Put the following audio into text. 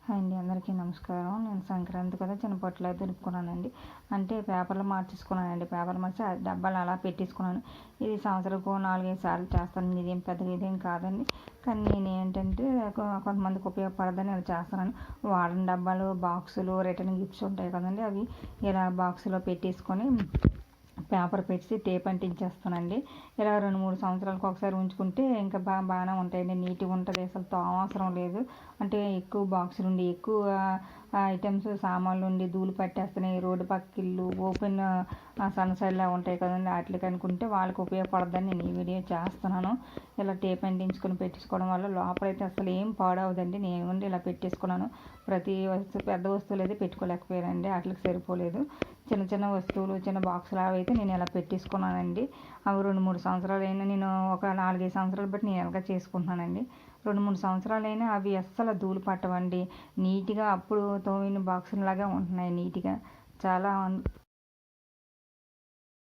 Hi అండి, అందరికీ నమస్కారం. నేను సంక్రాంతి కదా చిన్న పొట్టలు దులుపుకున్నానండి. అంటే పేపర్లు మార్చేసుకున్నానండి. పేపర్లు మార్చి ఆ డబ్బాలు అలా పెట్టేసుకున్నాను. ఇది సంవత్సరంకు 4-5 సార్లు చేస్తాను. ఇదేం పెద్దగా ఇదేం కాదండి. కానీ నేను ఏంటంటే కొంతమందికి ఉపయోగపడదని ఇలా చేస్తున్నాను. వాడిన డబ్బాలు, బాక్సులు, రిటర్న్ గిఫ్ట్స్ ఉంటాయి కదండి, అవి ఇలా బాక్సులో పెట్టేసుకొని పేపర్ పెట్టి టేప్ అంటించేస్తానండి. ఇలా 2-3 సంవత్సరాలకు ఒకసారి ఉంచుకుంటే ఇంకా బాగానే ఉంటాయండి. నీట్గా ఉంటుంది, అసలు అవసరం లేదు. అంటే ఎక్కువ బాక్సులు ఉండి ఎక్కువ ఐటమ్స్ సామాన్లు ఉండి ధూళి పట్టేస్తున్నాయి. రోడ్డు పక్క ఇల్లు ఓపెన్ సన్సైడ్లా ఉంటాయి కదండి, వాటికి అనుకుంటే వాళ్ళకి ఉపయోగపడదని నేను ఈ వీడియో చేస్తున్నాను. ఇలా టేప్ అంటించుకొని పెట్టేసుకోవడం వల్ల లోపలైతే అసలు ఏం పాడవదండి. నేను ఇలా పెట్టేసుకున్నాను. ప్రతి వస్తువు, పెద్ద వస్తువులు అయితే పెట్టుకోలేకపోయానండి, వాటికి సరిపోలేదు. చిన్న చిన్న వస్తువులు, చిన్న బాక్సులు అవి అయితే నేను ఇలా పెట్టేసుకున్నానండి. అవి 2-3 సంవత్సరాలైనా, నేను ఒక 4-5 సంవత్సరాలు బట్టి నేను ఎలాగ చేసుకుంటున్నానండి. 2-3 సంవత్సరాలైనా అవి అస్సలు ధూళి పట్టవండి. నీట్గా అప్పుడు తోమిన బాక్సులలాగా ఉంటున్నాయి. నీట్గా చాలా